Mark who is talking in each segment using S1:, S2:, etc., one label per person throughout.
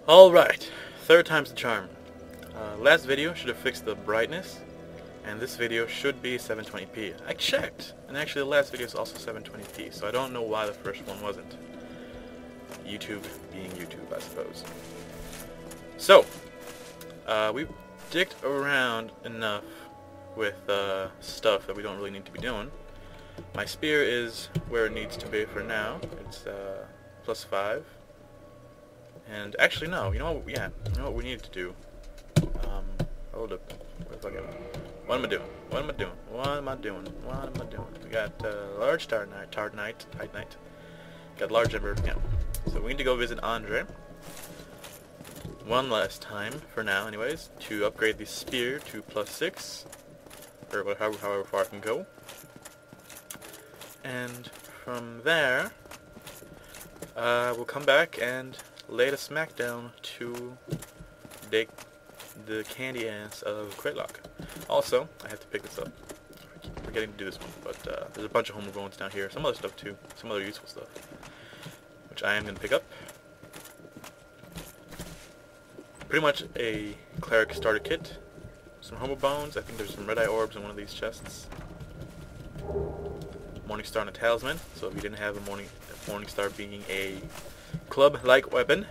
S1: Alright, third time's the charm. Last video should have fixed the brightness, and this video should be 720p. I checked, and actually the last video is also 720p, so I don't know why the first one wasn't. YouTube being YouTube, I suppose. So, we've dicked around enough with stuff that we don't really need to be doing. My spear is where it needs to be for now. It's +5. And actually, no. You know what? Yeah. You know what we need to do? Hold up. Where the fuck am I? What am I doing? What am I doing? What am I doing? What am I doing? We got large Titanite. Got large Ember. Yeah. So we need to go visit Andre one last time for now, anyways, to upgrade the spear to +6, or however far it can go. And from there, we'll come back and lay the smackdown to take the candy ass of Quelaag. Also, I have to pick this up. I keep forgetting to do this one, but there's a bunch of homeward bones down here. Some other stuff too. Some other useful stuff, which I am going to pick up. Pretty much a cleric starter kit. Some homeward bones. I think there's some red eye orbs in one of these chests. Morning Star and a talisman. So if you didn't have a Morning Star being a club-like weapon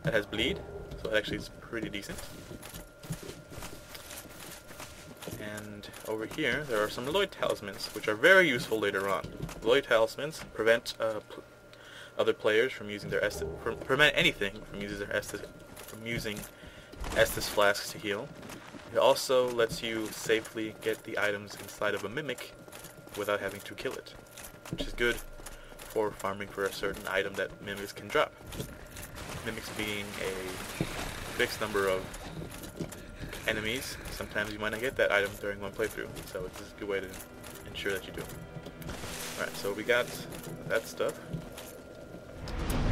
S1: that has bleed, so it actually is pretty decent. And over here there are some Lloyd talismans, which are very useful later on. Lloyd talismans prevent other players from using their prevent anything from using Estus flasks to heal. It also lets you safely get the items inside of a mimic without having to kill it, which is good for farming for a certain item that mimics can drop. Mimics being a fixed number of enemies. Sometimes you might not get that item during one playthrough, so it's a good way to ensure that you do. Alright, so we got that stuff.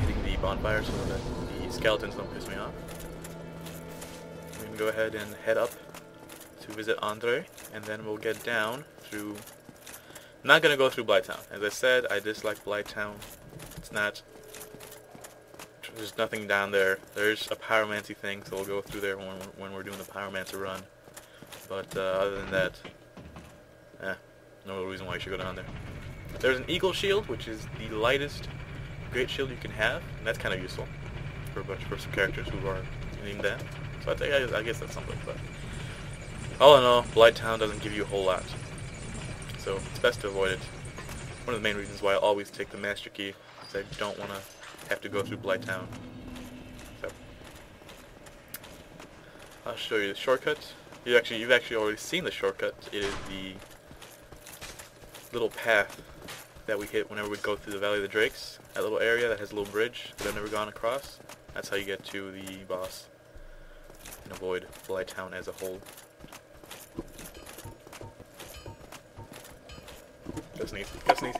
S1: Hitting the bonfire so that the skeletons don't piss me off. We can go ahead and head up to visit Andre, and then we'll get down through... I'm not going to go through Blighttown. As I said, I dislike Blighttown. It's not... There's nothing down there. There's a pyromancy thing, so we'll go through there when we're doing the pyromancer run. But other than that, no reason why you should go down there. There's an eagle shield, which is the lightest great shield you can have, and that's kind of useful for some characters who are needing that. So I guess that's something. But all in all, Blighttown doesn't give you a whole lot, so it's best to avoid it. One of the main reasons why I always take the Master Key is I don't want to have to go through Blighttown. So I'll show you the shortcut. You've actually already seen the shortcut. It is the little path that we hit whenever we go through the Valley of the Drakes. That little area that has a little bridge that I've never gone across. That's how you get to the boss and avoid Blighttown as a whole. Gotta sneeze. Gotta sneeze.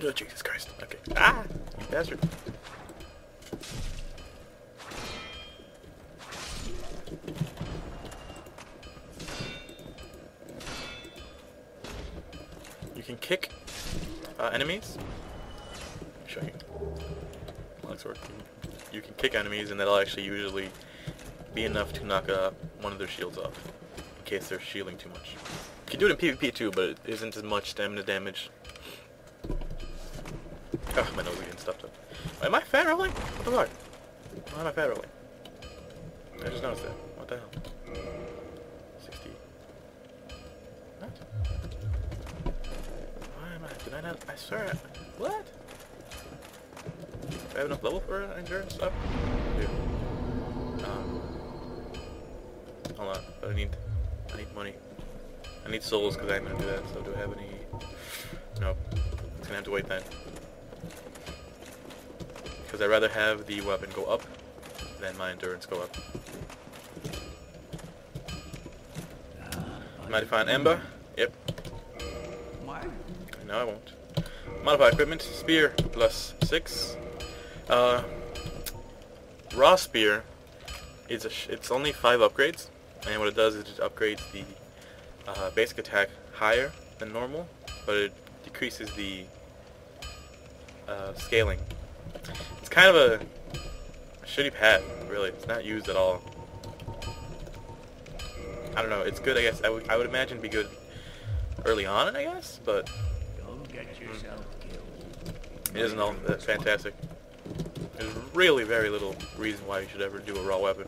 S1: Oh, Jesus Christ. Okay. Ah! You bastard. You can kick enemies. Let me show you. You can kick enemies, and that'll actually usually be enough to knock one of their shields off, in case they're shielding too much. You can do it in PvP too, but it isn't as much stamina damage. Oh, my nose is getting stuffed up. Am I fat rolling? What the fuck? Why am I fat rolling? I just noticed that. What the hell? 60. What? Why am I? Did I not? I swear. What? Do I have enough level for endurance up? I do. Hold on. But I need money. I need souls because I'm gonna do that. So do I have any? Nope. It's gonna have to wait then. Because I'd rather have the weapon go up than my endurance go up. Modify an ember? Yep.
S2: Why?
S1: No, I won't. Modify equipment. Spear +6. Raw spear is it's only 5 upgrades, and what it does is it upgrades the basic attack higher than normal, but it decreases the scaling. It's kind of a shitty pad, really. It's not used at all. I don't know. It's good, I guess. I would imagine it'd be good early on, I guess, but
S2: Don't get yourself killed.
S1: it isn't all that fantastic. There's really very little reason why you should ever do a raw weapon.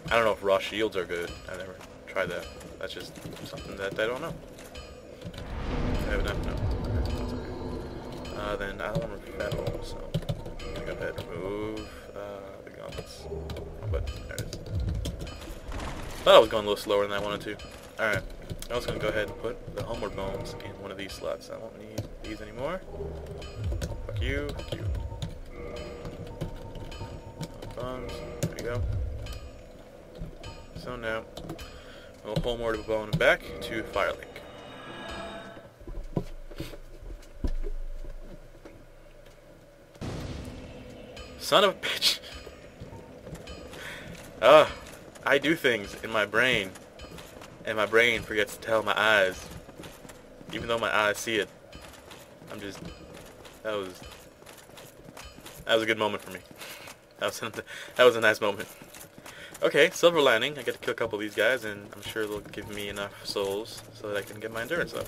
S1: I don't know if raw shields are good. I've never tried that. That's just something that I don't know. I have enough. No. Then I don't want to fat roll, so I go ahead and remove the gauntlets. Oh, but there it is. Thought I was going a little slower than I wanted to. Alright. I'm also going to go ahead and put the homeward bones in one of these slots. I won't need these anymore. Fuck you. Fuck you. Bones. There we go. So now, we'll homeward bone back to Firelink. Son of a bitch. I do things in my brain, and my brain forgets to tell my eyes, even though my eyes see it. That was a good moment for me. That was a nice moment. Okay, silver lining. I get to kill a couple of these guys, and I'm sure they'll give me enough souls so that I can get my endurance up.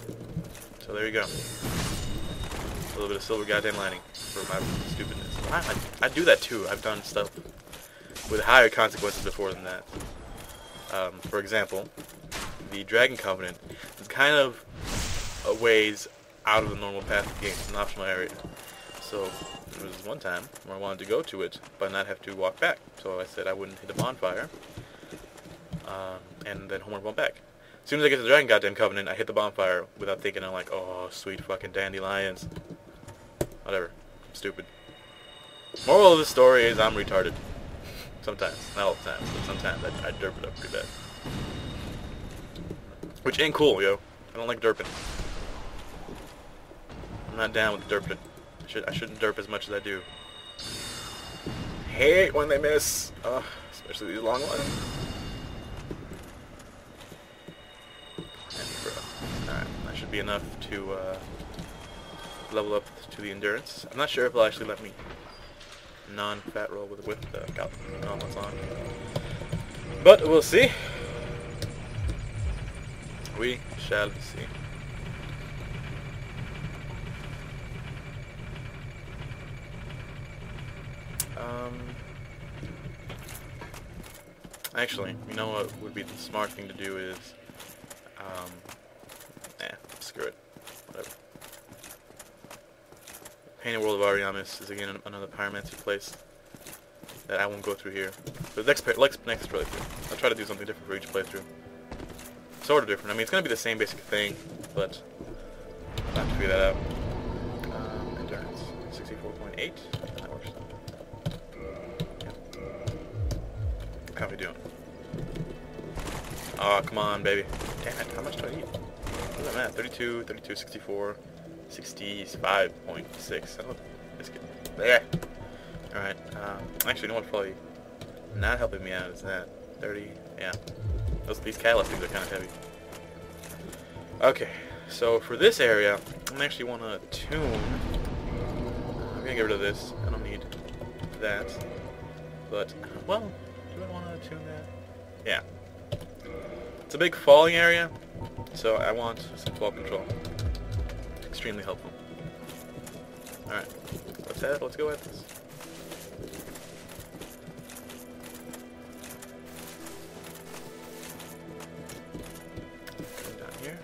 S1: So there you go. A little bit of silver goddamn lining for my stupidness. I do that too. I've done stuff with higher consequences before than that. For example, the Dragon Covenant is kind of a ways out of the normal path of the game. It's an optional area. So there was one time where I wanted to go to it, but not have to walk back. So I said I wouldn't hit a bonfire, and then homeward went back. As soon as I get to the Dragon Goddamn Covenant, I hit the bonfire without thinking. I'm like, oh, sweet fucking dandelions. Whatever. I'm stupid. Moral of the story is I'm retarded. Sometimes. Not all the time, but sometimes I derp it up pretty bad. Which ain't cool, yo. I don't like derping. I'm not down with derping. I shouldn't derp as much as I do. Hate when they miss. Especially these long ones. Alright, that should be enough to level up to the endurance. I'm not sure if it'll actually let me non-fat roll with the gauntlets on. But we'll see. We shall see. Actually, you know what would be the smart thing to do is, screw it. Whatever. Painted World of Ariamis is again another pyromancy place that I won't go through here. But next playthrough, I'll try to do something different for each playthrough. Sort of different. I mean, it's going to be the same basic thing, but I'll have to figure that out. Endurance, 64.8. That works. How we doing? Oh, come on, baby. Damn it, how much do I eat? What am I at? 32, 32, 64, 65.6. I don't biscuit. There. Alright, actually, you know what's probably not helping me out is that. 30, yeah. These catalyst things are kind of heavy. Okay, so for this area, I actually want to tune. I'm gonna get rid of this. I don't need that. But, well, do I want to tune that? Yeah. It's a big falling area, so I want some fall control. Extremely helpful. Alright, let's go at this. Come down here.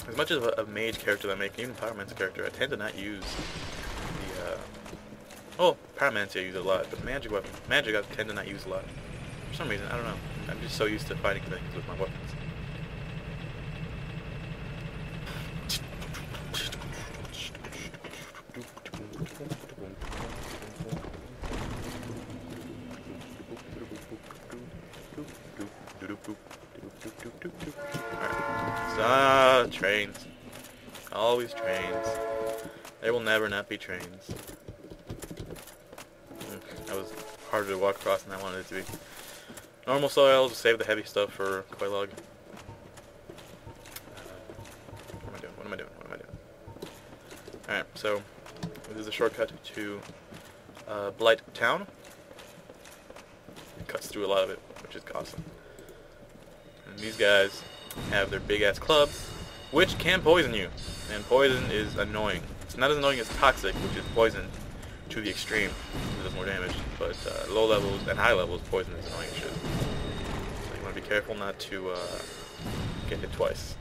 S1: As much as a mage character that I make, even Pyromancer character, I tend to not use the, well, Pyromancy I use a lot, but magic I tend to not use a lot. For some reason, I don't know. I'm just so used to fighting things with my weapons. Alright. Trains. Always trains. There will never not be trains. That was harder to walk across than I wanted it to be. Normal soil, just save the heavy stuff for Quelaag. What am I doing? What am I doing? Alright, so this is a shortcut to Blight Town. It cuts through a lot of it, which is awesome. And these guys have their big-ass clubs, which can poison you. And poison is annoying. It's not as annoying as toxic, which is poison to the extreme. It does more damage. But low levels and high levels, poison is annoying as shit. So you want to be careful not to get hit twice.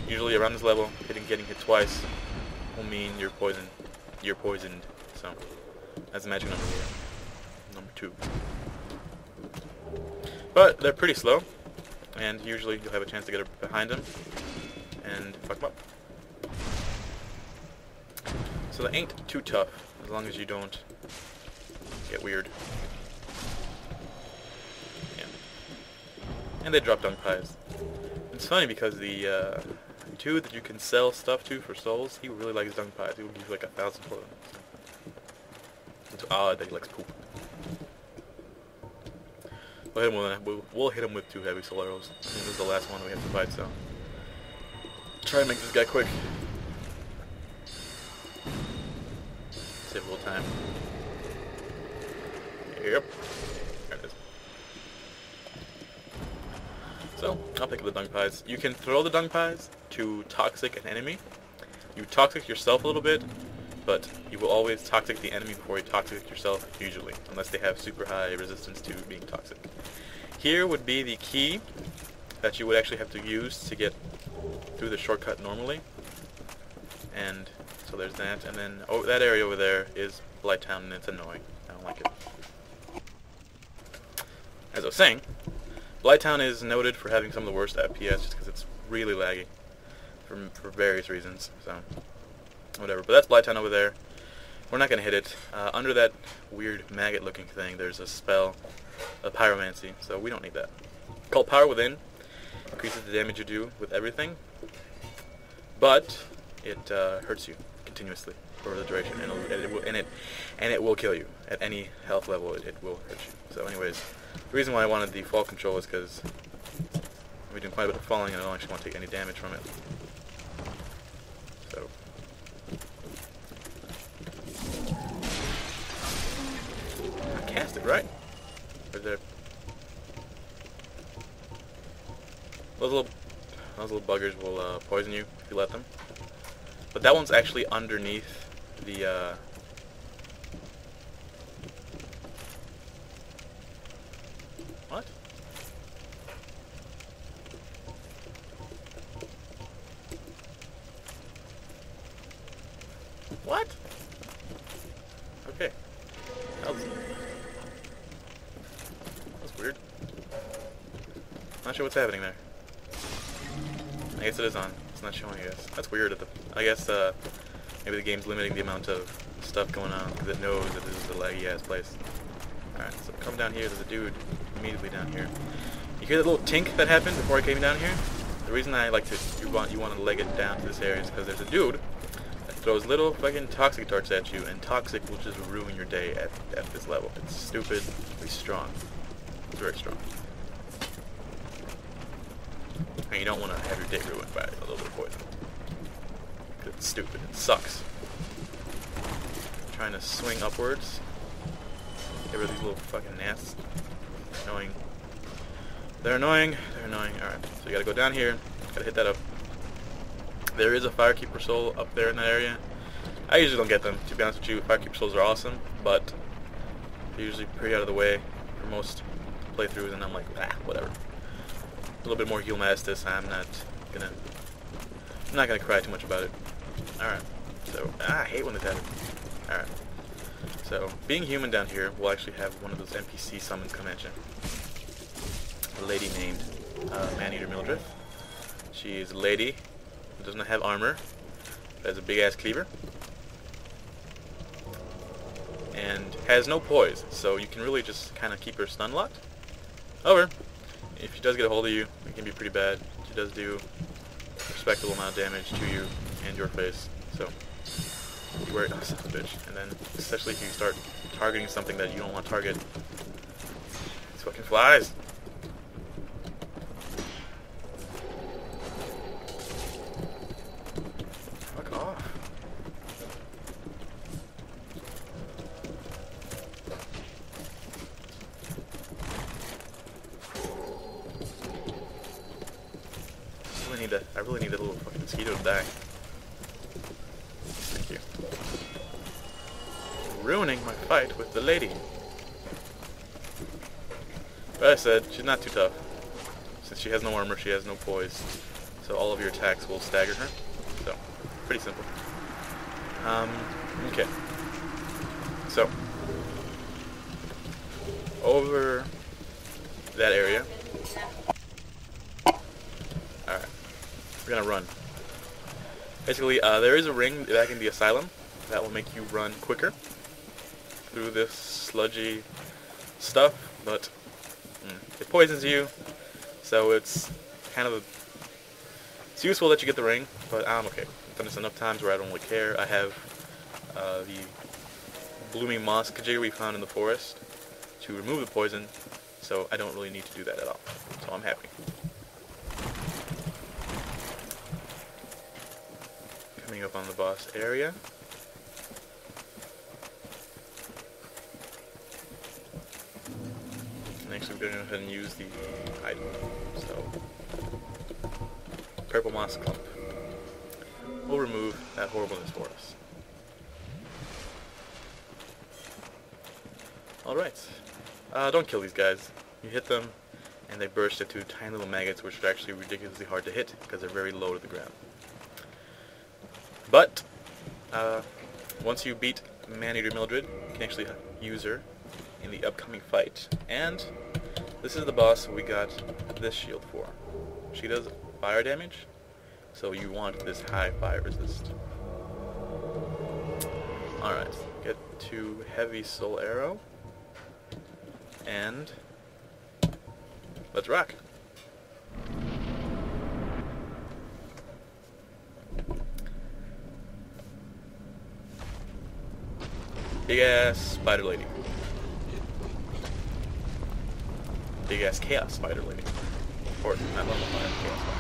S1: Usually around this level, getting hit twice will mean you're poisoned. So that's the magic number here. Number 2. But they're pretty slow, and usually you'll have a chance to get behind them and fuck them up. So they ain't too tough as long as you don't get weird. Yeah. And they drop dung pies. It's funny because the dude that you can sell stuff to for souls, he really likes dung pies. He will give you like 1,000 for them. It's odd that he likes poop. We'll hit him with 2 heavy soul arrows. I think this is the last one we have to fight, so try and make this guy quick. Save a little time. Yep. There it is. So, I'll pick up the dung pies. You can throw the dung pies to toxic an enemy. You toxic yourself a little bit, but you will always toxic the enemy before you toxic yourself, usually, unless they have super high resistance to being toxic. Here would be the key that you would actually have to use to get through the shortcut normally. And so there's that, and then that area over there is Blight Town, and it's annoying. I don't like it. As I was saying, Blight Town is noted for having some of the worst FPS just because it's really laggy for various reasons. So whatever. But that's Blight Town over there. We're not going to hit it. Under that weird maggot-looking thing, there's a spell, a pyromancy, so we don't need that. Called Power Within. Increases the damage you do with everything, but it hurts you continuously for the duration, and it will kill you at any health level. It will hurt you. So, anyways, the reason why I wanted the fall control is because we're doing quite a bit of falling, and I don't actually want to take any damage from it. So. I cast it, right? Right there. Those little buggers will poison you if you let them. But that one's actually underneath the what? What? Okay. That was weird. Not sure what's happening there. I guess it is on. It's not showing, I guess. That's weird. I guess maybe the game's limiting the amount of stuff going on because it knows that this is a laggy-ass place. Alright, so come down here. There's a dude immediately down here. You hear that little tink that happened before I came down here? The reason I like to, you want to leg it down to this area is because there's a dude that throws little fucking toxic darts at you, and toxic will just ruin your day at this level. It's stupidly strong. It's very strong. And you don't want to have your day ruined by a little bit of poison. Because it's stupid. It sucks. Trying to swing upwards. Get rid of these little fucking gnats. Annoying. They're annoying. They're annoying. Alright. So you gotta go down here. Gotta hit that up. There is a Firekeeper Soul up there in that area. I usually don't get them. To be honest with you, Firekeeper Souls are awesome. But they're usually pretty out of the way for most playthroughs. And I'm like, whatever. A little bit more heal Mastis. I'm not gonna cry too much about it. Alright. So I hate when this happens. Alright. So being human down here, we'll actually have one of those NPC summons come at you. A lady named Maneater Mildred. She's a lady who does not have armor, but has a big ass cleaver. And has no poise, so you can really just kinda keep her stun locked. However, if she does get a hold of you, it can be pretty bad. She does do a respectable amount of damage to you and your face, so be worried. Oh, son of a bitch. And then, especially if you start targeting something that you don't want to target, these fucking flies. I really need that little fucking mosquito to die. Thank you. Ruining my fight with the lady. But I said, she's not too tough. Since she has no armor, she has no poise. So all of your attacks will stagger her. So, pretty simple. Okay. So, over that area. Alright. We're gonna run. Basically, there is a ring back in the asylum that will make you run quicker through this sludgy stuff, but it poisons you, so it's kind of it's useful that you get the ring, but I'm okay. I've done this enough times where I don't really care. I have the blooming moss kajir we found in the forest to remove the poison, so I don't really need to do that at all. So I'm happy. Coming up on the boss area. Next we're going to go ahead and use the item. So, purple moss clump. We'll remove that horribleness for us. Alright. Don't kill these guys. You hit them, and they burst into tiny little maggots, which are actually ridiculously hard to hit, because they're very low to the ground. But, once you beat Man-Eater Mildred, you can actually use her in the upcoming fight. And this is the boss we got this shield for. She does fire damage, so you want this high fire resist. Alright, get to Heavy Soul Arrow. And let's rock. Big ass spider lady. Big ass chaos spider lady. Or not level 5 chaos spider.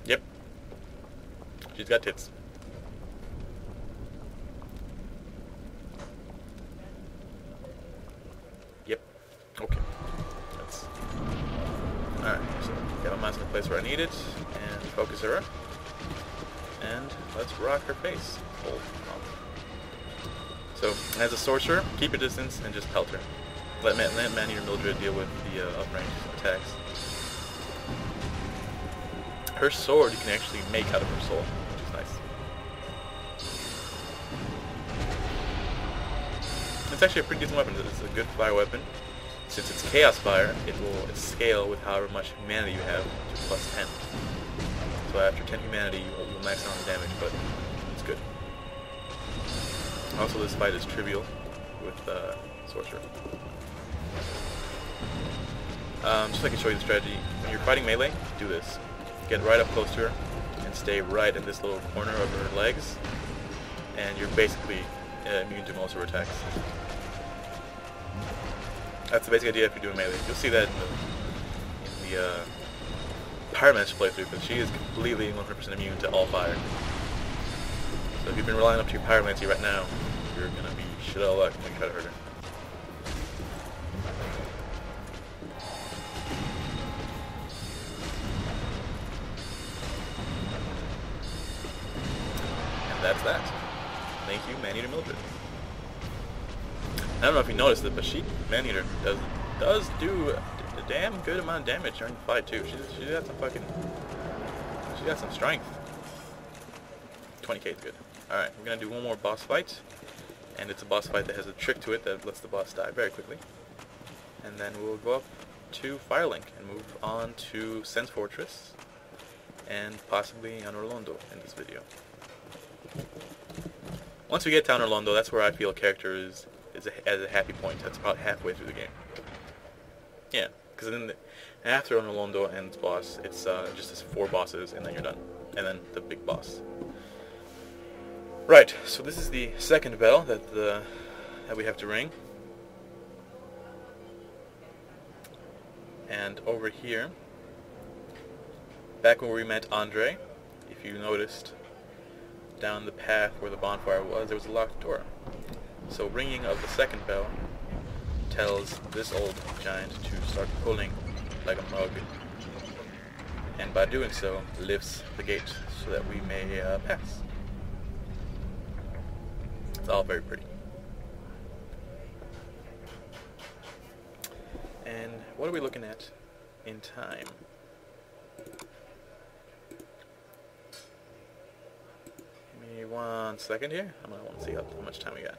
S1: Yep. She's got tits. Yep. Okay. That's alright, so got my mouse in the place where I need it, and focus her up. And let's rock her face. Hold on. So, as a sorcerer, keep your distance and just pelt her. Let Man-Eater Mildred deal with the uprange attacks. Her sword you can actually make out of her soul, which is nice. It's actually a pretty decent weapon. It's a good fire weapon. Since it's Chaos Fire, it will scale with however much humanity you have to plus 10. So after 10 humanity, you'll max out on the damage, but it's good. Also, this fight is trivial with Sorcerer. Just so I can show you the strategy. When you're fighting melee, do this. Get right up close to her and stay right in this little corner of her legs, and you're basically immune to most of her attacks. That's the basic idea if you're doing melee. You'll see that in the Pyromancer playthrough, because she is completely 100% immune to all fire. So if you've been relying up to your Pyromancy right now, you're gonna be shit out of luck when you try to hurt her. And that's that. Thank you, Man-Eater Mildred. I don't know if you noticed it, but Man-Eater does do a damn good amount of damage during the fight too. She's got some fucking, she got some strength. 20k is good. Alright, we're gonna do one more boss fight, and it's a boss fight that has a trick to it that lets the boss die very quickly. And then we'll go up to Firelink and move on to Sense Fortress, and possibly Anor Londo in this video. Once we get to Anor Londo, that's where I feel a character is at a happy point. That's about halfway through the game. Yeah, because then after Anor Londo ends boss, it's just this 4 bosses, and then you're done. And then the big boss. Right, so this is the second bell that we have to ring. And over here, back when we met Andre, if you noticed, down the path where the bonfire was, there was a locked door. So ringing of the second bell tells this old giant to start pulling like a mug, and by doing so lifts the gate so that we may pass. It's all very pretty. And what are we looking at in time? Give me 1 second here. I'm gonna want to see how much time we got.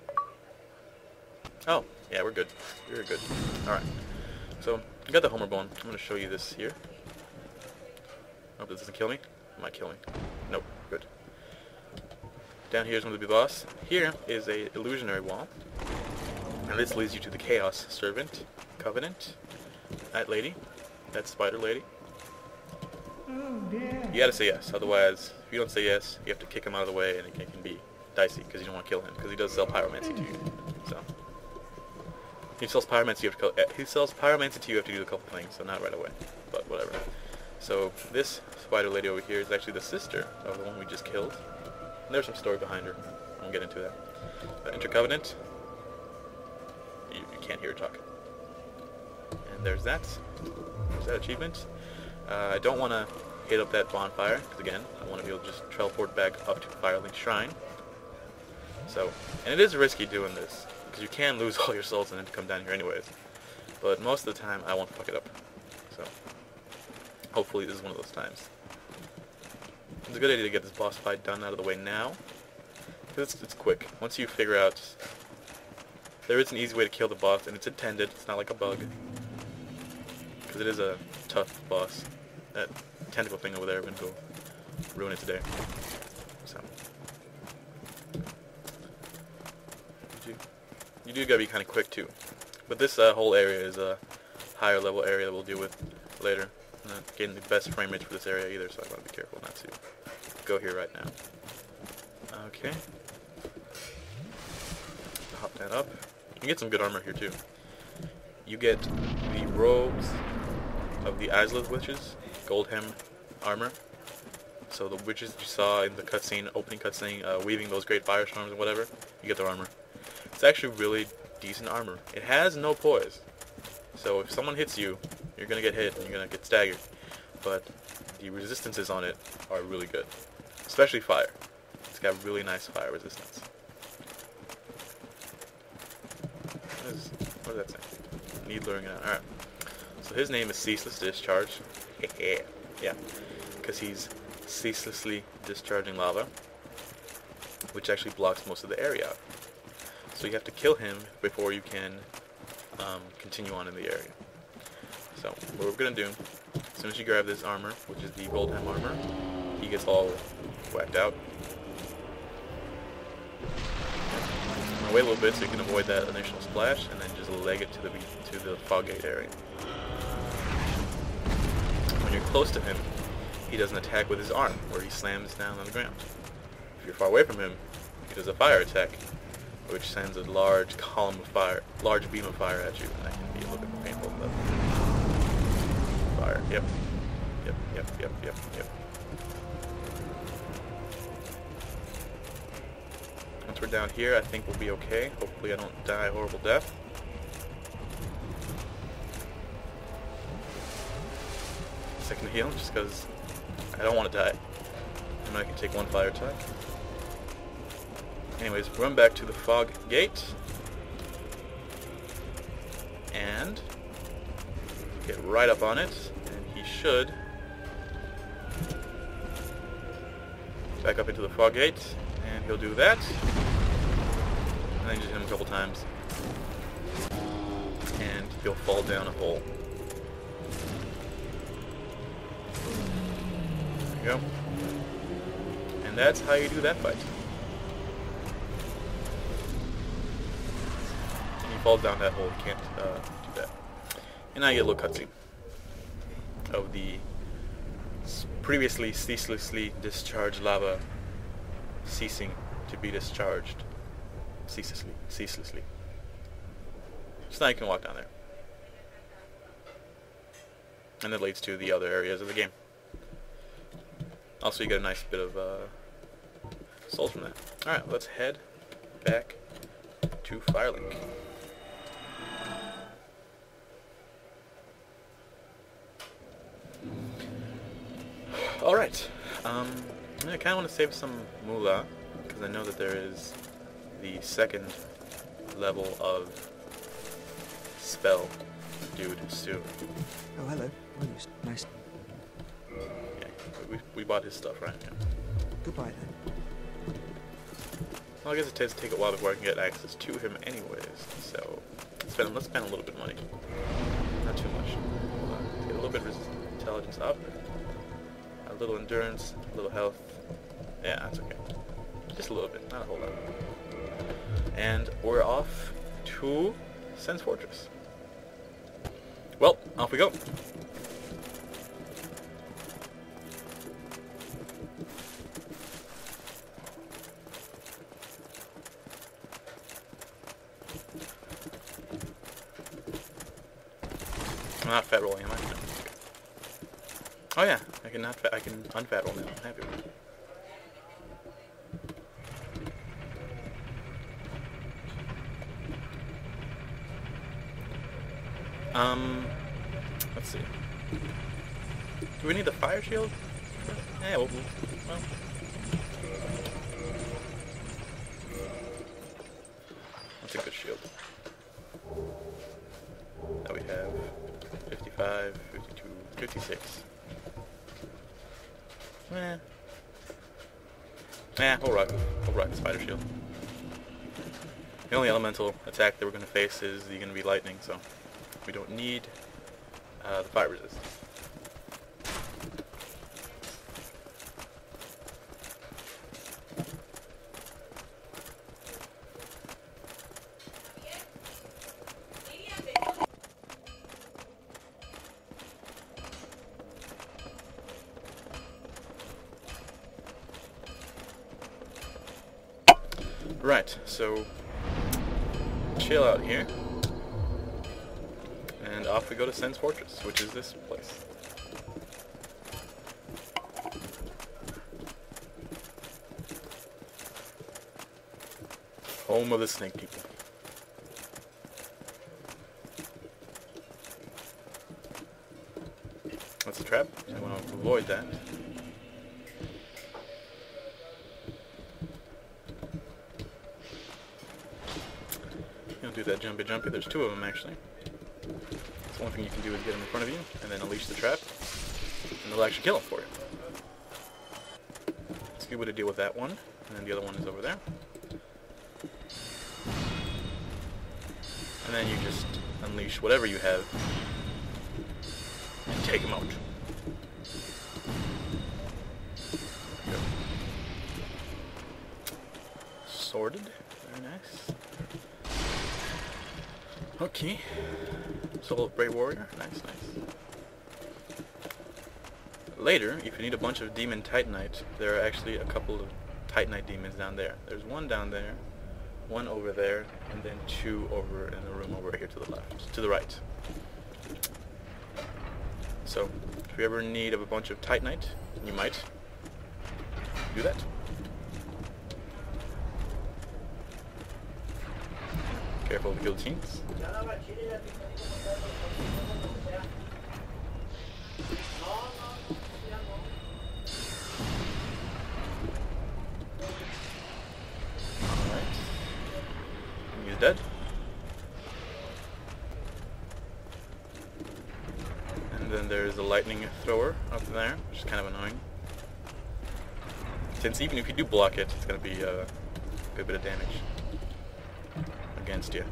S1: Oh, yeah, we're good. We're good. Alright. So, I got the Homer bone. I'm going to show you this here. Hope this doesn't kill me. It might kill me. Nope. Good. Down here is going to be the boss. Here is a illusionary wall. And this leads you to the Chaos Servant Covenant. That lady. That spider lady. You gotta say yes. Otherwise, if you don't say yes, you have to kick him out of the way, and it can be dicey because you don't want to kill him because he does sell pyromancy to you. So. He sells pyromancy. You have to do a couple things, so not right away, but whatever. So this spider lady over here is actually the sister of the one we just killed. And there's some story behind her. I won't get into that. Enter Covenant. You can't hear her talk. And there's that. There's that achievement. I don't want to hit up that bonfire because again, I want to be able to just teleport back up to Firelink Shrine. So, and it is risky doing this. Because you can lose all your souls and then come down here anyways. But most of the time, I won't fuck it up. So, hopefully this is one of those times. It's a good idea to get this boss fight done out of the way now. Because it's quick. Once you figure out... There is an easy way to kill the boss, and it's intended. It's not like a bug. Because it is a tough boss. That tentacle thing over there, will ruin it today. So... You do gotta be kind of quick too. But this whole area is a higher level area that we'll deal with later. I'm not getting the best frame rate for this area either, so I gotta be careful not to go here right now. Okay. Hop that up. You can get some good armor here too. You get the robes of the Ceaselessly witches, gold hem armor. So the witches you saw in the cutscene, opening cutscene, weaving those great firestorms and whatever, you get their armor. It's actually really decent armor. It has no poise. So if someone hits you, you're going to get hit and you're going to get staggered. But the resistances on it are really good. Especially fire. It's got really nice fire resistance. What does that say? Need luring it out. Alright. So his name is Ceaseless Discharge. Yeah. Because he's ceaselessly discharging lava. Which actually blocks most of the area out. So you have to kill him before you can continue on in the area. So what we're going to do, as soon as you grab this armor, which is the gold hem armor, he gets all whacked out. I'm going to wait a little bit so you can avoid that initial splash, and then just leg it to the fog gate area. When you're close to him, he does an attack with his arm, where he slams down on the ground. If you're far away from him, he does a fire attack, which sends a large column of fire, large beam of fire at you, and that can be a little bit painful, but... Fire, yep. Once we're down here, I think we'll be okay. Hopefully I don't die a horrible death. Second to heal, just because I don't want to die. And I can take one fire attack. Anyways, run back to the fog gate. And get right up on it. And he should back up into the fog gate. And he'll do that. And then just hit him a couple times. And he'll fall down a hole. There you go. And that's how you do that fight. And he falls down that hole, you can't do that. And now you get a little cutscene of the previously ceaselessly discharged lava ceasing to be discharged ceaselessly. So now you can walk down there. And that leads to the other areas of the game. Also, you get a nice bit of souls from that. Alright, let's head back to Firelink. Alright, I kind of want to save some moolah, because I know that there is the second level of spell dude soon.
S3: Oh, hello. Oh, nice.
S1: Yeah, we bought his stuff, right? Yeah.
S3: Goodbye, then.
S1: Well, I guess it does take a while before I can get access to him anyways, so let's spend a little bit of money. Not too much. Let's get a little bit of intelligence up, a little endurance, a little health. Yeah, that's okay. Just a little bit, not a whole lot. And we're off to Sen's Fortress. Well, off we go. I'm not fat rolling, am I? No. Oh yeah, I can unfat roll now. I'm happy with it. Let's see. Do we need the fire shield? Yeah, well. That's a good shield. Now we have 55, 52, 56. We'll rock the spider shield. The only elemental attack that we're going to face is going to be lightning, so we don't need the fire resist. Right, so chill out here, and off we go to Sen's Fortress, which is this place. Home of the snake people. That's a trap, so I want to avoid that. Do that jumpy. There's two of them actually. So one thing you can do is get them in front of you and then unleash the trap, and they'll actually kill them for you. It's a good way to deal with that one, and then the other one is over there. And then you just unleash whatever you have and take them out. There you go. Sorted. Very nice. Okay, Soul of Brave Warrior, nice. Later, if you need a bunch of Demon Titanite, there are actually a couple of Titanite demons down there. There's one down there, one over there, and then two over in the room over here to the left, to the right. So, if you ever need of a bunch of Titanite, you might do that. Careful of the guillotines. Alright. He's dead. And then there's a lightning thrower up there, which is kind of annoying. Since even if you do block it, it's going to be a good bit of damage against you.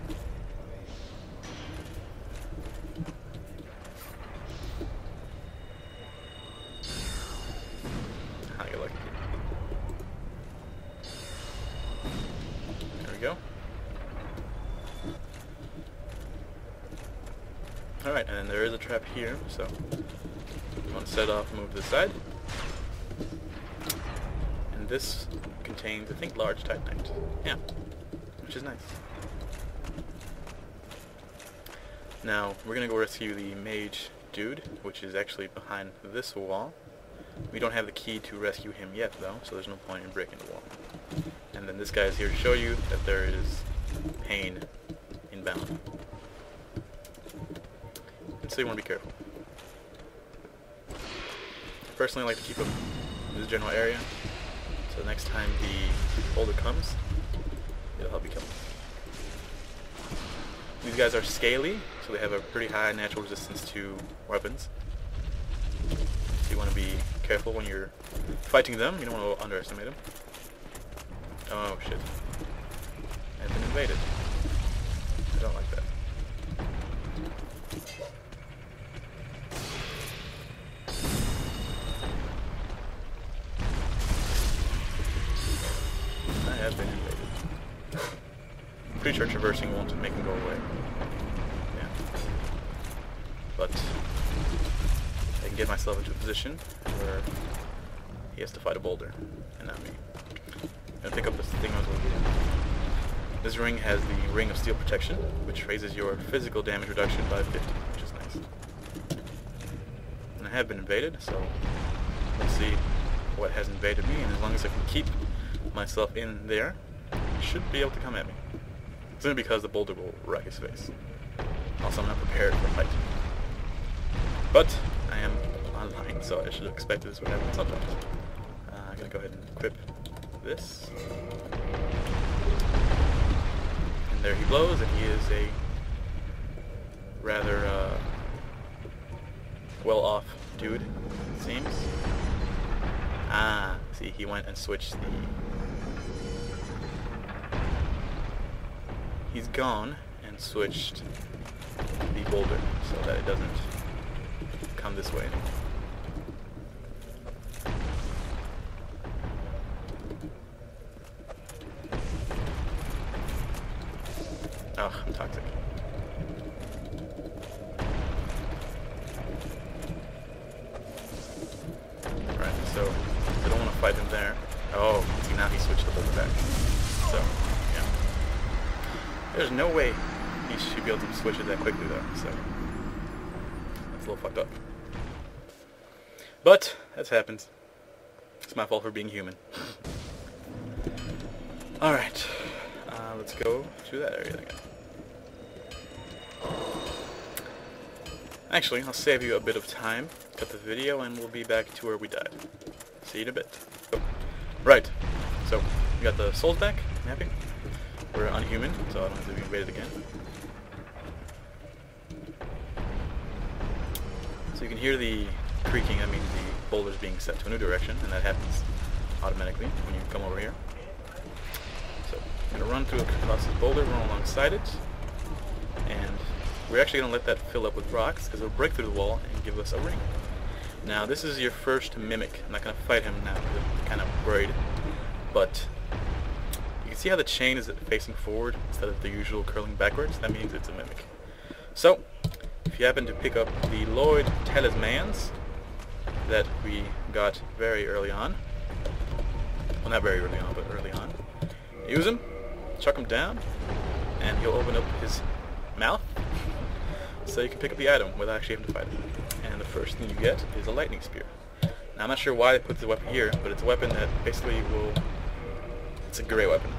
S1: How you like it? There we go. Alright, and then there is a trap here, so you want to set off, move to the side. And this contains, I think, large Titanite. Yeah, which is nice. Now, we're going to go rescue the mage dude, which is actually behind this wall. We don't have the key to rescue him yet, though, so there's no point in breaking the wall. And then this guy is here to show you that there is pain inbound. And so you want to be careful. Personally, I like to keep him in this general area, so next time the boulder comes, it'll help you kill him. These guys are scaly, so they have a pretty high natural resistance to weapons. So you want to be careful when you're fighting them. You don't want to underestimate them. Oh shit. I've been invaded. I don't like that. I have been invaded. I'm pretty sure traversing won't make him go away. Yeah. But I can get myself into a position where he has to fight a boulder, and not me. I'm gonna pick up this thing I was looking at. This ring has the Ring of Steel Protection, which raises your physical damage reduction by 50, which is nice. And I have been invaded, so let's see what has invaded me, and as long as I can keep myself in there, he should be able to come at me. It's only because the boulder will wreck his face. Also, I'm not prepared for a fight. But I am online, so I should expect this would happen sometimes. I'm gonna go ahead and equip this. And there he blows, and he is a rather well-off dude, it seems. Ah, see, he went and switched the... He's gone and switched the boulder so that it doesn't come this way anymore. Oh, I'm toxic. Right, so I don't want to fight him there. Oh, see, now he switched the boulder back. So, yeah. There's no way he should be able to switch it that quickly, though, so that's a little fucked up. But, that's happened. It's my fault for being human. Alright, let's go to that area again. Actually, I'll save you a bit of time, cut the video, and we'll be back to where we died. See you in a bit. Oh. Right, so we got the souls back. I'm happy. We're unhuman, so I don't have to be invaded again. So you can hear the creaking, that means the boulder's being set to a new direction, and that happens automatically when you come over here. So I'm going to run through across this boulder, run alongside it, and we're actually going to let that fill up with rocks, because it'll break through the wall and give us a ring. Now this is your first mimic. I'm not going to fight him now, because I'm kind of worried, but you can see how the chain is facing forward instead of the usual curling backwards. That means it's a mimic. So, if you happen to pick up the Lloyd talismans that we got very early on, well, not very early on, but early on, use them, chuck them down, and he'll open up his mouth, so you can pick up the item without actually having to fight it. And the first thing you get is a lightning spear. Now, I'm not sure why they put the weapon here, but it's a weapon that basically will... It's a great weapon.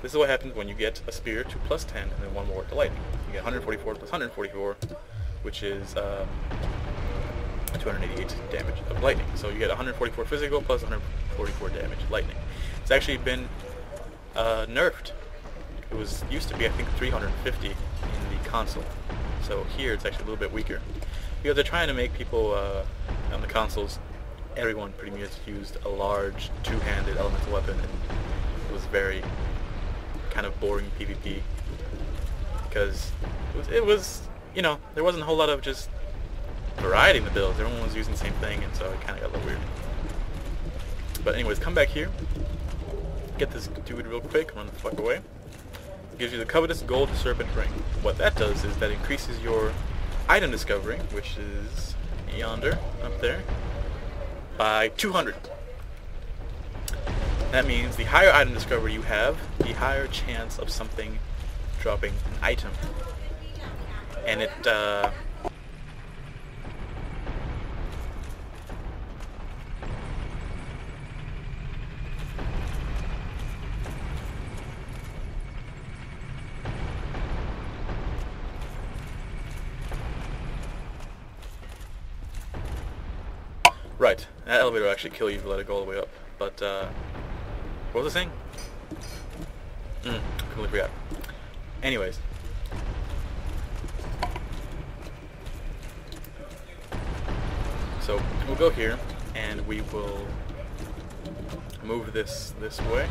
S1: This is what happens when you get a spear to plus 10 and then one more to lightning. You get 144 plus 144, which is 288 damage of lightning. So you get 144 physical plus 144 damage lightning. It's actually been nerfed. It was used to be, I think, 350 in the console. So here it's actually a little bit weaker. Because they're trying to make people on the consoles, everyone pretty much used a large two-handed elemental weapon, and it was very kind of boring PvP. Because it was, you know, there wasn't a whole lot of just variety in the builds. Everyone was using the same thing, and so it kind of got a little weird. But anyways, come back here, get this dude real quick, run the fuck away. It gives you the covetous gold serpent ring. What that does is that increases your item discovery, which is yonder, up there, by 200. That means the higher item discovery you have, the higher chance of something dropping an item. And it, Right, that elevator will actually kill you if you let it go all the way up. But, what was I saying? Completely forgot. Anyways. So, we'll go here, and we will move this way.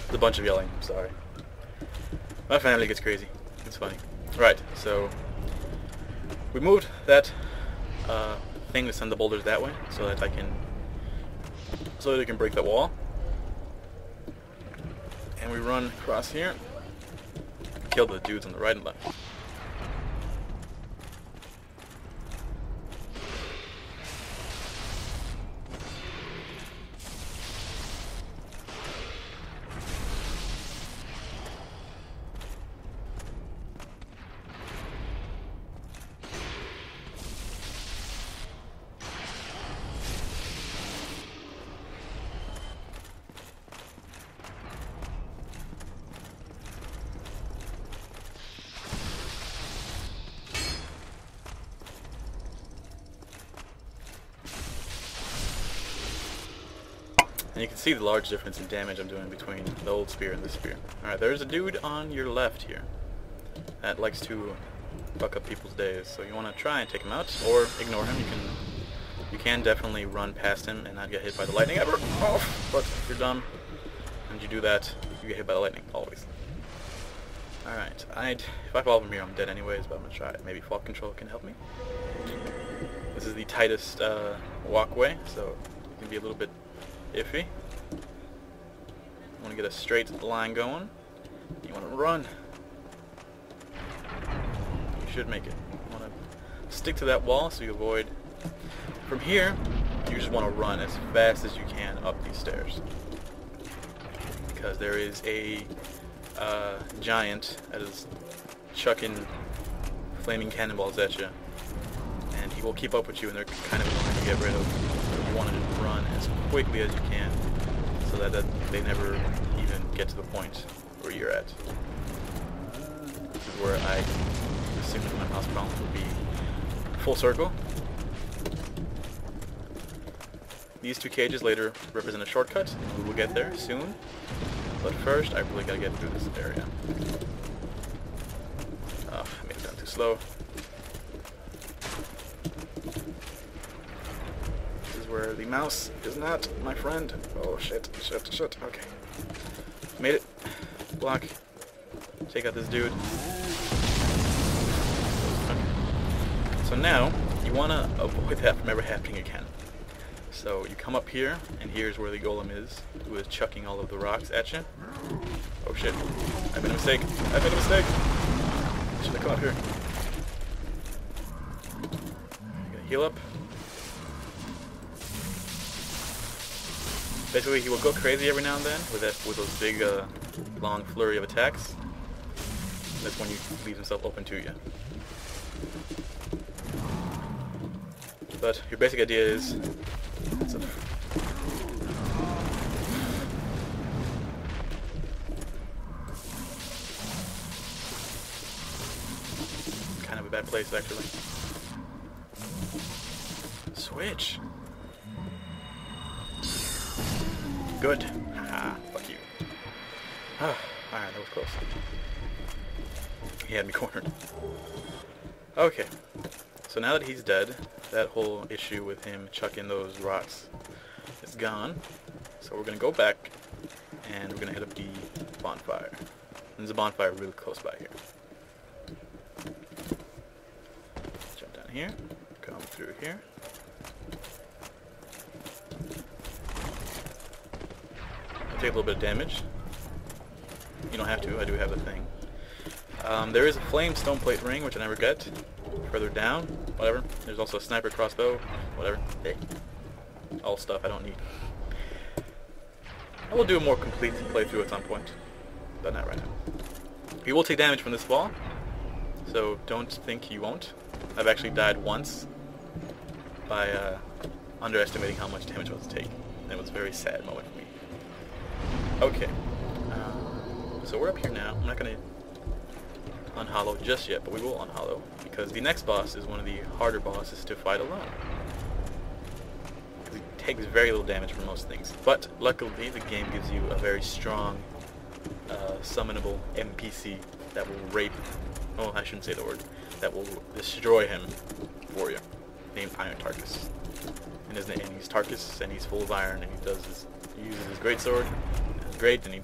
S1: There's a bunch of yelling, I'm sorry. My family gets crazy. It's funny. Right, so we moved that thing to send the boulders that way so that I can break that wall. And we run across here, kill the dudes on the right and left. And you can see the large difference in damage I'm doing between the old spear and this spear. Alright, there's a dude on your left here that likes to fuck up people's days, so you want to try and take him out, or ignore him. You can definitely run past him and not get hit by the lightning ever. Oh, but if you're dumb and you do that, you get hit by the lightning, always. Alright, if I fall from here I'm dead anyways, but I'm going to try it. Maybe fault control can help me. This is the tightest walkway, so it can be a little bit iffy. You want to get a straight line going. You want to run. You should make it. You want to stick to that wall so you avoid. From here, you just want to run as fast as you can up these stairs. Because there is a giant that is chucking flaming cannonballs at you. And he will keep up with you, and they're kind of annoying to get rid of. So you want to run as quickly as you can so that they never even get to the point where you're at. This is where I assume that my mouse prompt will be full circle. These two cages later represent a shortcut. We will get there soon. But first, I really gotta get through this area. Oh, I made it down too slow. Where the mouse is not my friend. Oh shit. Okay. Made it. Block. Take out this dude. Okay. So now, you want to avoid that from ever happening again. So you come up here, and here's where the golem is, who is chucking all of the rocks at you. Oh shit. I made a mistake. Should have come up here. I'm gonna heal up. Basically, he will go crazy every now and then with those big, long flurry of attacks. That's when he leaves himself open to you. But your basic idea is it's kind of a bad place, actually. Switch. Good. Haha, fuck you. Alright, that was close. He had me cornered. Okay. So now that he's dead, that whole issue with him chucking those rocks is gone. So we're gonna go back and we're gonna hit up the bonfire. And there's a bonfire really close by here. Jump down here, come through here. Take a little bit of damage. You don't have to, I do have a thing. There is a flame stone plate ring, which I never get. Further down, whatever. There's also a sniper crossbow, whatever. Hey. All stuff I don't need. I will do a more complete playthrough at some point, but not right now. You will take damage from this fall, so don't think you won't. I've actually died once by underestimating how much damage I was taking. And it was a very sad moment for me. Okay, so we're up here now. I'm not going to unhollow just yet, but we will unhollow, because the next boss is one of the harder bosses to fight alone. Because he takes very little damage from most things. But luckily, the game gives you a very strong, summonable NPC that will rape, oh, I shouldn't say the word, that will destroy him for you, named Iron Tarkus. And he's Tarkus, and he's full of iron, and he uses his greatsword, and it's great, and he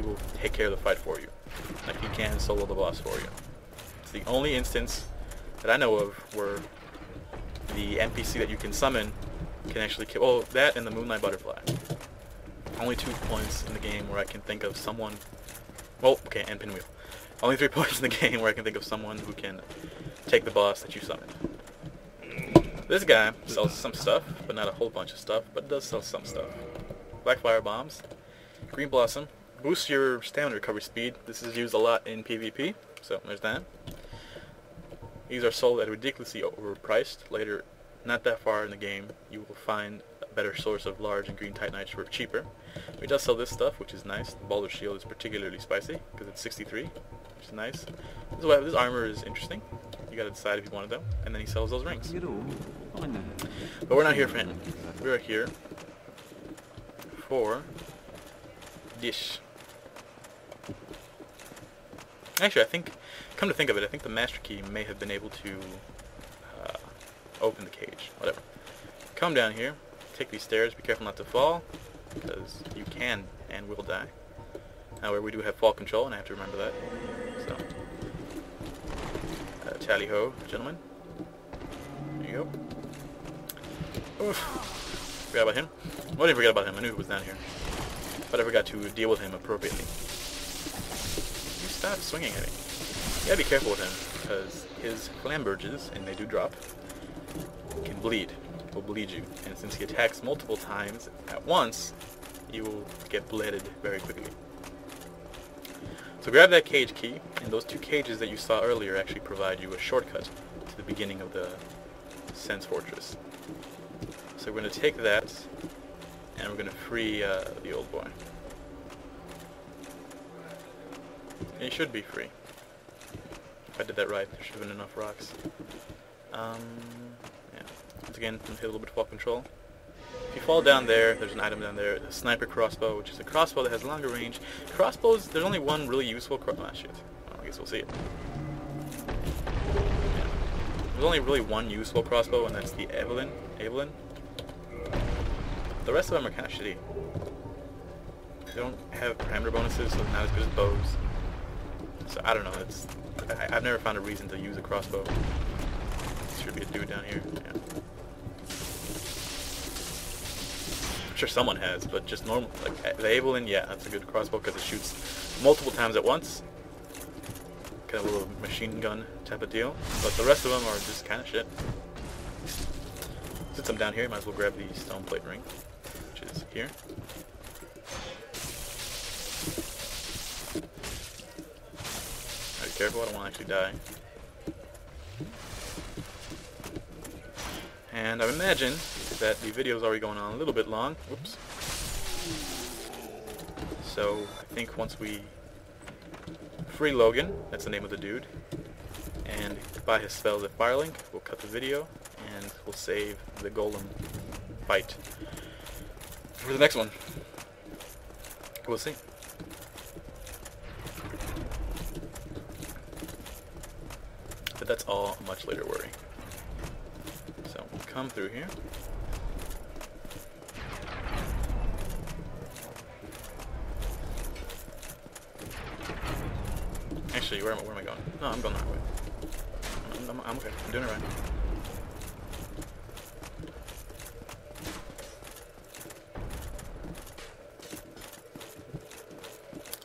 S1: will take care of the fight for you. Like, he can solo the boss for you. It's the only instance that I know of where the NPC that you can summon can actually kill, oh, that and the Moonlight Butterfly. Only 2 points in the game where I can think of someone, well, okay, and Pinwheel. Only 3 points in the game where I can think of someone who can take the boss that you summoned. This guy sells some stuff, but not a whole bunch of stuff, but does sell some stuff. Black Fire Bombs, Green Blossom, boosts your stamina recovery speed. This is used a lot in PvP, so there's that. These are sold at ridiculously overpriced. Later, not that far in the game, you will find a better source of large and green Titanites for cheaper. We does sell this stuff, which is nice. The Boulder Shield is particularly spicy, because it's 63, which is nice. This armor is interesting. You gotta decide if you wanted them. And then he sells those rings. But we're not here for him. We are here for Dish. Actually, come to think of it, I think the Master Key may have been able to open the cage. Whatever. Come down here, take these stairs, be careful not to fall, because you can and will die. However, we do have fall control, and I have to remember that. So, tally-ho, gentlemen. There you go. Oof. Forgot about him. Well, I didn't forget about him. I knew he was down here. But I forgot to deal with him appropriately. You stop swinging at me. You gotta be careful with him, because his flamberges, and they do drop, can bleed. Will bleed you. And since he attacks multiple times at once, you will get bleeded very quickly. So grab that cage key, and those 2 cages that you saw earlier actually provide you a shortcut to the beginning of the Sense Fortress. So we're going to take that, and we're going to free the old boy. And he should be free. If I did that right, there should have been enough rocks. Yeah. Once again, hit a little bit of fall control. If you fall down there, there's an item down there, a sniper crossbow, which is a crossbow that has longer range. Crossbows, there's only one really useful crossbow. Ah, shit. Well, I guess we'll see it. Yeah. There's only really one useful crossbow, and that's the Evelyn. The rest of them are kind of shitty. They don't have parameter bonuses, so they're not as good as bows. So I don't know. I've never found a reason to use a crossbow. Should be a dude down here. Yeah. I'm sure someone has, but just normal. Like the Evelyn, yeah, that's a good crossbow because it shoots multiple times at once. Kind of a little machine gun type of deal. But the rest of them are just kind of shit. Since I'm down here, might as well grab the stone plate ring, which is here. Be careful, I don't want to actually die. And I imagine that the video is already going on a little bit long. Whoops. So I think once we free Logan, that's the name of the dude, and buy his spells at Firelink, we'll cut the video, and we'll save the golem fight for the next one. We'll see. But that's all a much later worry. So we'll come through here. Actually, where am I going? No, I'm going the right way. I'm okay. I'm doing it right.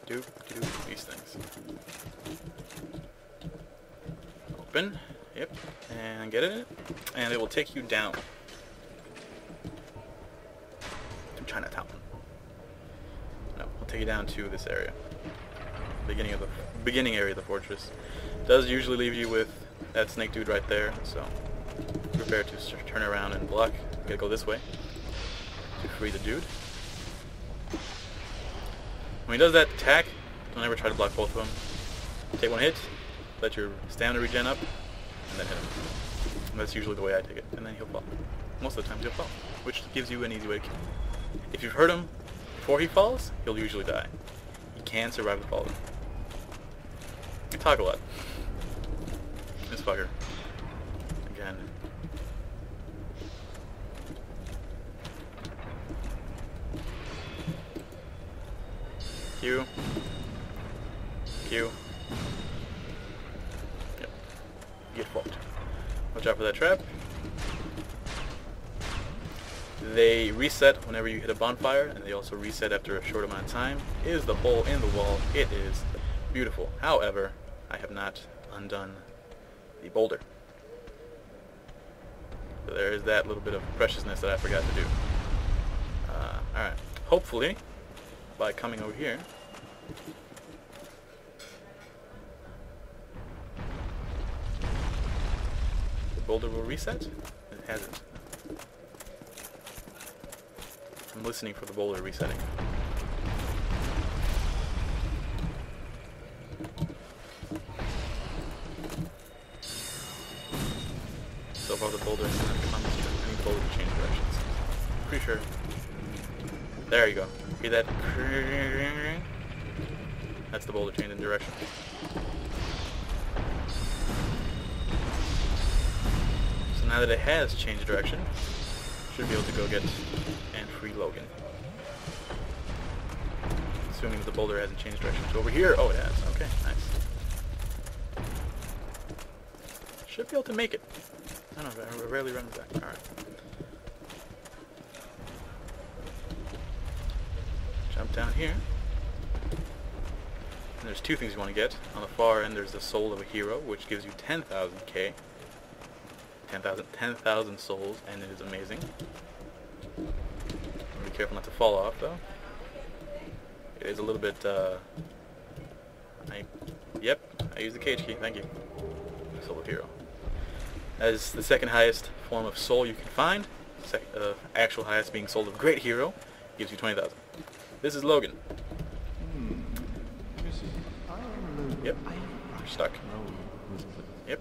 S1: Do these things. Open. Yep. And get it. And it will take you down to Chinatown. No, it'll take you down to this area. beginning area of the fortress. Does usually leave you with that snake dude right there, so prepare to turn around and block. Gotta go this way to free the dude. When he does that attack, don't ever try to block both of them. Take one hit, let your stamina regen up, and then hit him. And that's usually the way I take it, and then he'll fall. Most of the time he'll fall, which gives you an easy way to kill him. If you've hurt him before he falls, he'll usually die. He can survive the fall. You talk a lot. This fucker. Again. Q. Q. Yep. Get fucked. Watch out for that trap. They reset whenever you hit a bonfire, and they also reset after a short amount of time. Is the hole in the wall. It is beautiful. However, I have not undone the boulder. So there is that little bit of preciousness that I forgot to do. Alright. Hopefully, by coming over here, the boulder will reset. It hasn't. I'm listening for the boulder resetting. So far the boulder has not come. I need the boulder to change directions. Pretty sure. There you go. Hear that? That's the boulder changing direction. So now that it has changed direction, should be able to go get and free Logan. Assuming that the boulder hasn't changed direction. So over here, oh it has. Okay, nice. Should be able to make it. I don't know, I rarely run back. Alright. Jump down here. And there's two things you want to get. On the far end there's the soul of a hero, which gives you 10,000k. 10,000 souls, and it is amazing. Be careful not to fall off though. It is a little bit, yep, I use the cage key, thank you. Soul of hero. As the second highest form of soul you can find, actual highest being soul of great hero, gives you 20,000. This is Logan. Yep, you're stuck. Yep.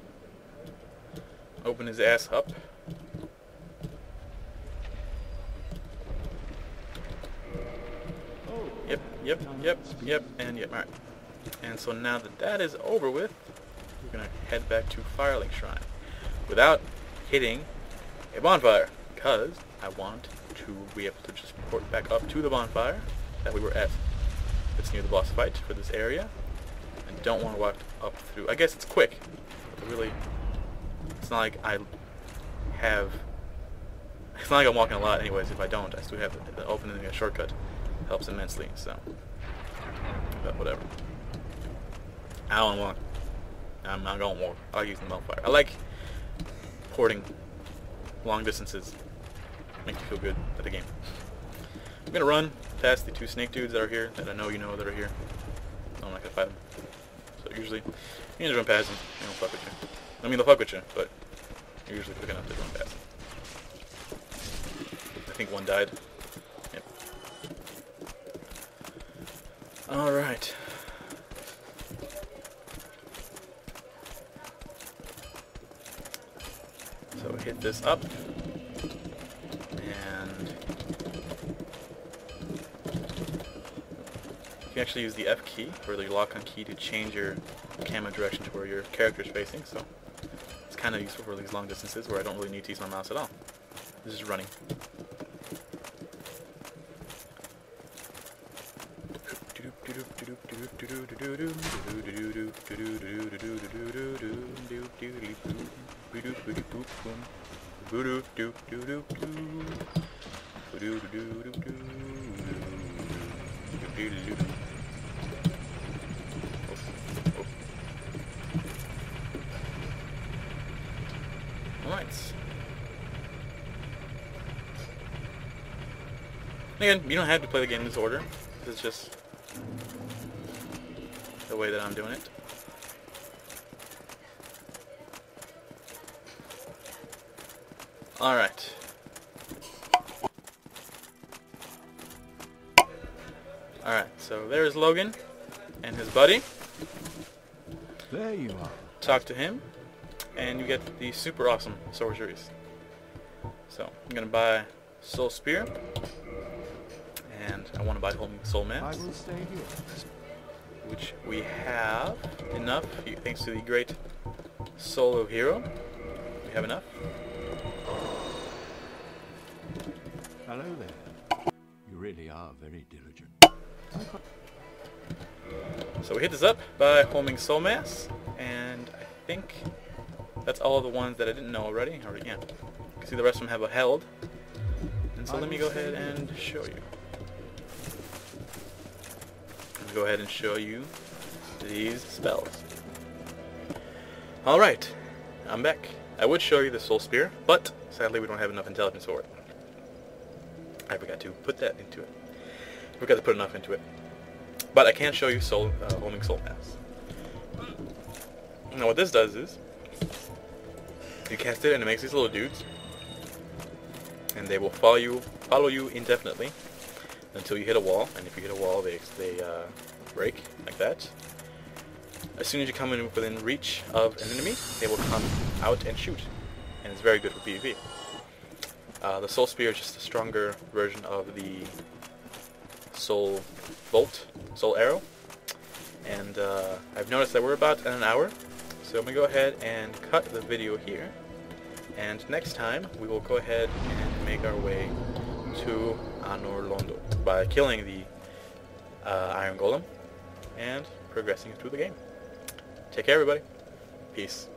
S1: Open his ass up. Yep, and yep, alright. And so now that that is over with, we're going to head back to Firelink Shrine without hitting a bonfire, because I want to be able to just port back up to the bonfire that we were at. It's near the boss fight for this area. I don't want to walk up through. I guess it's quick, but really, it's not like I have. It's not like I'm walking a lot, anyways. If I don't, I still have the opening a shortcut. Helps immensely. So, but whatever. I don't walk. I'm not gonna walk. I like using the bonfire. I like porting long distances. Make you feel good at the game. I'm gonna run past the two snake dudes that are here, that I know you know that are here. So I'm not gonna fight them. So usually, you just run past them. They don't fuck with you. I mean, they'll fuck with you, but you're usually quick enough to run past them. I think one died. Yep. Alright. So hit this up. And you can actually use the F key, or the lock-on key, to change your camera direction to where your character is facing, so it's kind of useful for these long distances where I don't really need to use my mouse at all. This is running. Alright. Again, you don't have to play the game in this order. It's just the way that I'm doing it. Alright. Alright, so there's Logan and his buddy.
S2: There you are.
S1: Talk to him, and you get the super awesome sorceries. So, I'm gonna buy Soul Spear, and I want to buy Homing Soul
S2: I
S1: Mass,
S2: will stay here.
S1: which we have enough, thanks to the great Solo Hero. We have enough.
S2: Hello there. You really are very diligent.
S1: So we hit this up by Homing Soul Mass, and I think that's all of the ones that I didn't know already. Yeah. You can see the rest of them have a held. And so let me go ahead and show you. Let me go ahead and show you these spells. Alright, I'm back. I would show you the Soul Spear, but sadly we don't have enough intelligence for it. I forgot to put that into it. I forgot to put enough into it. But I can show you Homing Soul Mass. Now what this does is, you cast it and it makes these little dudes, and they will follow you indefinitely until you hit a wall. And if you hit a wall, they break like that. As soon as you come within reach of an enemy, they will come out and shoot, and it's very good for PvP. The Soul Spear is just a stronger version of the Soul Bolt, Soul Arrow, and I've noticed that we're about at an hour, so I'm going to go ahead and cut the video here, and next time we will go ahead and make our way to Anor Londo by killing the Iron Golem and progressing through the game. Take care everybody. Peace.